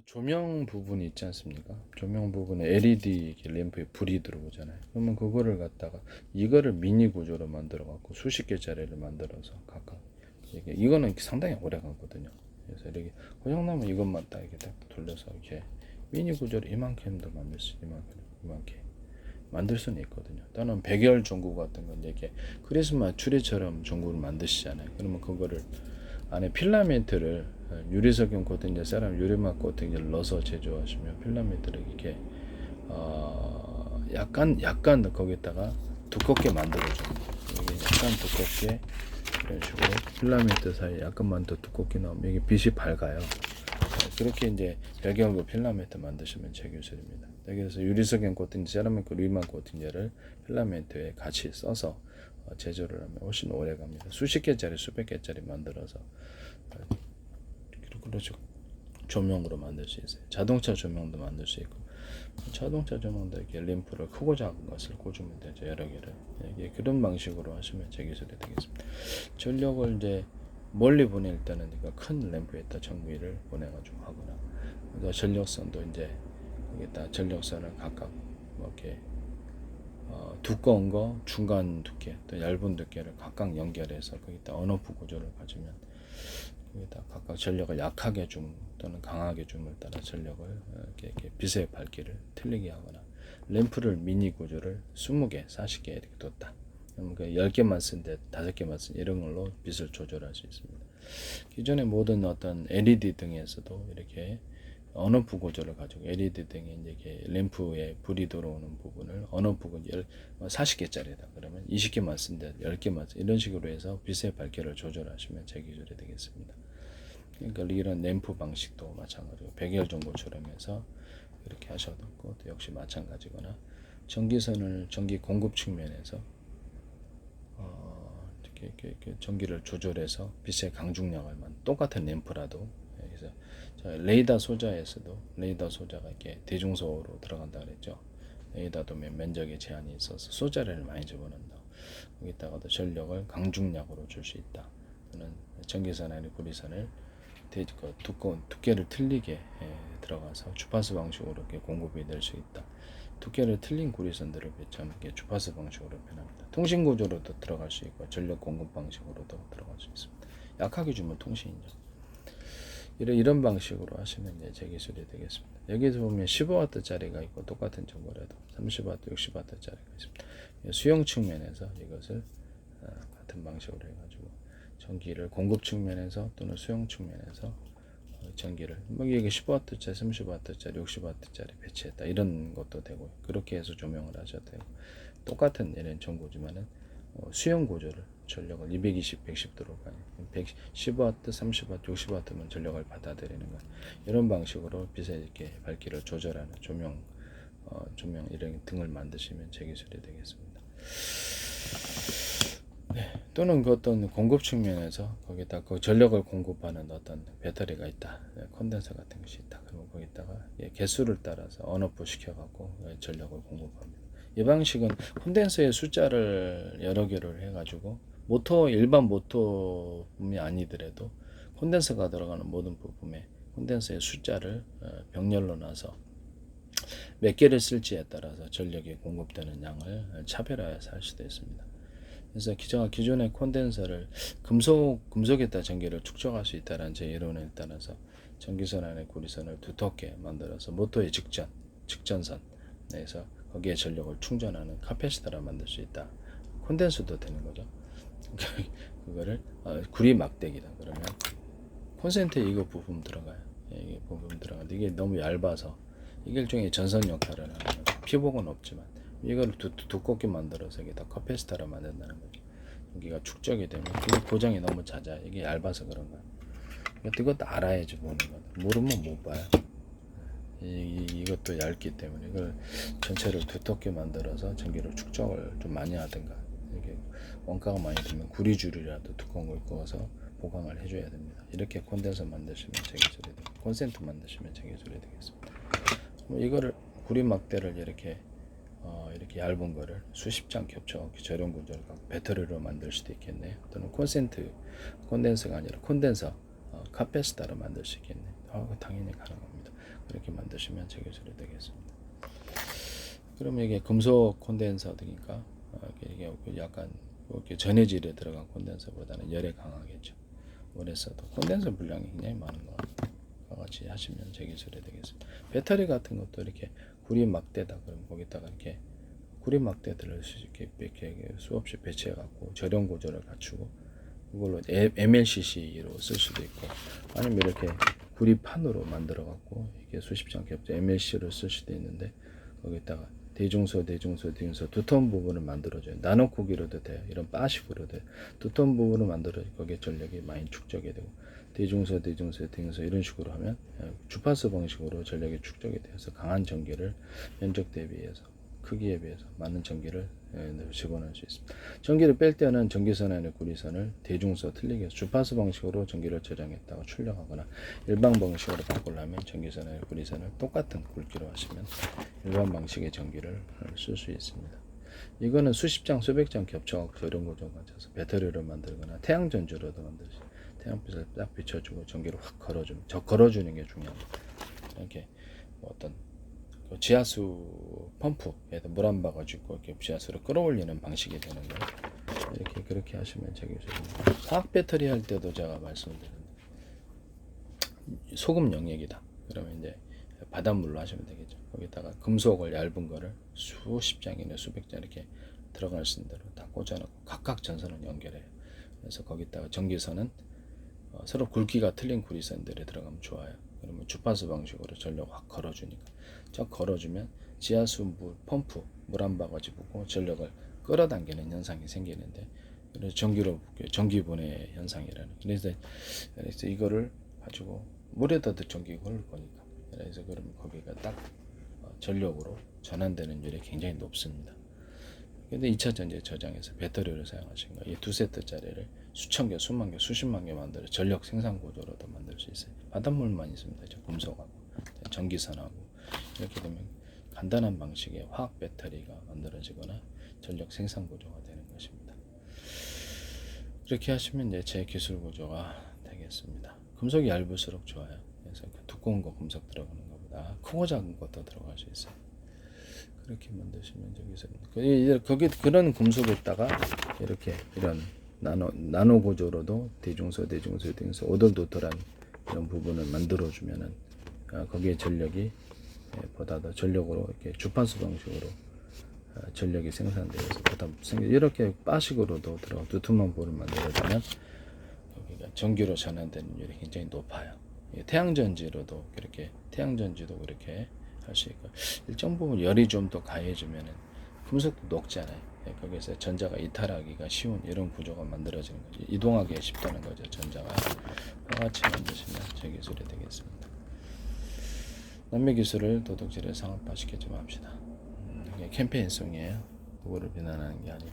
조명 부분이 있지 않습니까? 조명 부분에 LED 램프에 불이 들어오잖아요. 그러면 그거를 갖다가 이거를 미니 구조로 만들어 갖고 수십 개짜리를 만들어서 각각 이거는 상당히 오래 가거든요. 그래서 이렇게 고장나면 이것만 딱 이렇게 딱 돌려서 이렇게 미니 구조를 이만큼도 만들 수 이만큼 만들 수는 있거든요. 또는 백열 전구 같은 건 이렇게 크리스마스 추리처럼 전구를 만드시잖아요. 그러면 그거를 안에 필라멘트를 유리석용 코팅제, 세라믹 유리막 코팅제를 넣어서 제조하시면 필라멘트를 이렇게 약간 거기다가 두껍게 만들어줘요. 이게 약간 두껍게 이런 식으로 필라멘트 사이에 약간만 더 두껍게 나오면 이게 빛이 밝아요. 그렇게 이제 배경으로 필라멘트 만드시면 제 기술입니다. 그래서 유리석용 코팅제, 세라믹 유리막 코팅제를 필라멘트에 같이 써서 제조를 하면 훨씬 오래 갑니다. 수십 개짜리, 수백 개짜리 만들어서 그렇죠. 조명으로 만들 수 있어요. 자동차 조명도 만들 수 있고, 자동차 조명도 이렇게 램프를 크고 작은 것을 꽂으면 되죠. 여러 개를. 예, 그런 방식으로 하시면 제 기술이 되겠습니다. 전력을 이제 멀리 보낼 때는 큰 램프에다 전기를 보내가지고 하거나, 그러니까 전력선도 이제 여기다 전력선을 각각 이렇게 두꺼운 거, 중간 두께, 또 얇은 두께를 각각 연결해서 거기다 언오프 구조를 가지면 여기다 각각 전력을 약하게 줌 또는 강하게 줌을 따라 전력을 이렇게 빛의 밝기를 틀리게 하거나 램프를 미니 구조를 20개, 40개 이렇게 뒀다. 그러니까 10개만 쓴데 5개만 쓴 이런 걸로 빛을 조절할 수 있습니다. 기존의 모든 어떤 LED 등에서도 이렇게 언오프 구조를 가지고 LED 등에 이제 램프에 불이 들어오는 부분을 언오프가 40개짜리다. 그러면 20개만 쓴데 10개만 쓴 이런 식으로 해서 빛의 밝기를 조절하시면 제 기술이 되겠습니다. 그러니까 이런 램프 방식도 마찬가지고 백열 전구처럼 해서 이렇게 하셔도 있고 또 역시 마찬가지거나 전기선을 전기 공급 측면에서 이렇게 전기를 조절해서 빛의 강중량을 똑같은 램프라도 그래서 레이더 소자에서도 레이더 소자가 이렇게 대중소로 들어간다 그랬죠. 레이더도 면적에 제한이 있어서 소자를 많이 집어넣는다. 거기다가도 전력을 강중량으로 줄 수 있다. 또는 전기선 아니 구리선을 두꺼운 두께를 틀리게 들어가서 주파수 방식으로 이렇게 공급이 될 수 있다. 두께를 틀린 구리선들을 배치하면 주파수 방식으로 변합니다. 통신 구조로도 들어갈 수 있고 전력 공급 방식으로도 들어갈 수 있습니다. 약하게 주면 통신이죠. 이런 방식으로 하시면 이제 제 기술이 되겠습니다. 여기서 보면 15W짜리가 있고 똑같은 정보라도 30W, 60W짜리가 있습니다. 수용 측면에서 이것을 같은 방식으로 해가지고 전기를 공급 측면에서 또는 수용 측면에서 전기를 이게 15W짜리, 30W짜리, 60W짜리 배치했다 이런 것도 되고 그렇게 해서 조명을 하셔도 되고 똑같은 이런 전구지만은 수용 구조를 전력을 220, 110도로 가요. 15W, 30W, 60W면 전력을 받아들이는 것 이런 방식으로 빛의 이렇게 밝기를 조절하는 조명 이런 등을 만드시면 제 기술이 되겠습니다. 네, 또는 그 어떤 공급 측면에서 거기다 그 전력을 공급하는 어떤 배터리가 있다, 콘덴서 같은 것이 있다. 그러면 거기다가 개수를 따라서 언오프 시켜갖고 전력을 공급합니다. 이 방식은 콘덴서의 숫자를 여러 개를 해가지고 일반 모터품이 아니더라도 콘덴서가 들어가는 모든 부품에 콘덴서의 숫자를 병렬로 놔서 몇 개를 쓸지에 따라서 전력이 공급되는 양을 차별화해서 할 수도 있습니다. 그래서 기존의 콘덴서를 금속에다 전기를 축적할 수 있다는 제 이론에 따라서 전기선 안에 구리선을 두텁게 만들어서 모터의 직전선에서 거기에 전력을 충전하는 카패시터를 만들 수 있다. 콘덴서도 되는 거죠. 그거를 구리 막대기다. 그러면 콘센트에 이거 부품 들어가요. 이게 부품 들어가는데 이게 너무 얇아서 이게 일종의 전선 역할을 하는 거죠. 피복은 없지만 이걸 두껍게 만들어서 여기다 카패시터를 만든다는 거죠. 여기가 축적이 되면 이게 고장이 너무 잦아요. 이게 얇아서 그런 거예요. 이것도 알아야지 보는 거예요. 모르면 못 봐요. 이것도 얇기 때문에 이걸 전체를 두텁게 만들어서 전기를 축적을 좀 많이 하든가 이렇게 원가가 많이 들면 구리줄이라도 두꺼운 걸 구워서 보강을 해줘야 됩니다. 이렇게 콘덴서 만드시면 제 기술이 되고 콘센트 만드시면 제 기술이 되겠습니다. 이거를 구리 막대를 이렇게 얇은 거를 수십 장 겹쳐 저렴 구조를 갖고 배터리로 만들 수도 있겠네요. 또는 콘덴서가 아니라 콘덴서 카패시터로 만들 수 있겠네요. 당연히 가능합니다. 그렇게 만드시면 제 기술이 되겠습니다. 그러면 이게 금속 콘덴서니까 이게 약간 이렇게 전해질에 들어간 콘덴서보다는 열에 강하겠죠. 그래서도 콘덴서 분량이 굉장히 많은 것 같이 하시면 제 기술이 되겠습니다. 배터리 같은 것도 이렇게 구리 막대다 그러면 거기다가 이렇게 구리 막대들을 이렇게 수없이 배치해 갖고 저렴 구조를 갖추고 이걸로 MLCC로 쓸 수도 있고 아니면 이렇게 구리판으로 만들어 갖고 이게 수십 장 겹쳐 MLC로 쓸 수도 있는데 거기다가 대중소 두터운 부분을 만들어줘요. 나노쿠기로도 돼요. 이런 빠식으로 돼요. 두터운 부분을 만들어 거기에 전력이 많이 축적이 되고 대중소 이런 식으로 하면 주파수 방식으로 전력이 축적이 되어서 강한 전기를 면적 대비해서 크기에 비해서 많은 전기를 집어넣을 수 있습니다. 전기를 뺄 때는 전기선 안에 구리선을 대중소 틀리게 해서 주파수 방식으로 전기를 저장했다가 출력하거나 일반 방식으로 바꾸려면 전기선 안에 구리선을 똑같은 굵기로 하시면 일반 방식의 전기를 쓸 수 있습니다. 이거는 수십 장, 수백 장 겹쳐갖고 저런 구조 가져서 배터리를 만들거나 태양전지로도 만들지. 태양빛을 딱 비춰주고 전기를 확 걸어주면 걸어주는 게 중요합니다. 이렇게 어떤 지하수 펌프에다 물 한 바가지 있고 이렇게 지하수를 끌어올리는 방식이 되는 거예요. 이렇게 그렇게 하시면 되게 좋습니다. 화학 배터리 할 때도 제가 말씀드렸는데 소금 영역이다. 그러면 이제 바닷물로 하시면 되겠죠. 거기다가 금속을 얇은 거를 수십 장이나 수백 장 이렇게 들어갈 수 있는 대로 다 꽂아놓고 각각 전선을 연결해요. 그래서 거기다가 전기선은 서로 굵기가 틀린 구리선들이 들어가면 좋아요. 그러면 주파수 방식으로 전력 확 걸어주니까 쫙 걸어주면 지하수 물 펌프 물 한 바가지 부고 전력을 끌어당기는 현상이 생기는데 그래서 전기 분해 현상이라는. 그래서 이거를 가지고 물에다 전기가 흐를 거니까 그래서 그러면 거기가 딱 전력으로 전환되는 율이 굉장히 높습니다. 근데 2차 전지에 저장해서 배터리를 사용하신 거, 이 두 세트짜리를 수천 개, 수만 개, 수십만 개 만들어 전력 생산 구조로도 만들 수 있어요. 바닷물만 있으면 되죠. 금속하고 전기선하고 이렇게 되면 간단한 방식의 화학 배터리가 만들어지거나 전력 생산 구조가 되는 것입니다. 이렇게 하시면 이제 제 기술 구조가 되겠습니다. 금속이 얇을수록 좋아요. 그래서 두꺼운 거 금속 들어가는 것보다 크고 작은 것도 들어갈 수 있어요. 그렇게 만드시면 되겠습니다. 거기 그런 금속에다가 이렇게 이런 나노 구조로도 대중소 오돌도돌한 이런 부분을 만들어 주면은 거기에 전력이 보다 더 전력으로 이렇게 주파수 방식으로 전력이 생산되어서 보다 이렇게 빠식으로도 들어가 두툼한 볼을 만들어주면 여기가 전기로 전환되는 율이 굉장히 높아요. 태양전지도 그렇게 할 수 있고 일정 부분 열이 좀 더 가해지면은 금속도 녹잖아요. 거기서 전자가 이탈하기가 쉬운 이런 구조가 만들어지는 거죠. 이동하기 쉽다는 거죠. 전자가 같이 만드시면 제 기술이 되겠습니다. 남의 기술을 도둑질에 상업화시키지 맙시다. 이게 캠페인성이에요. 누구를 비난하는 게 아니고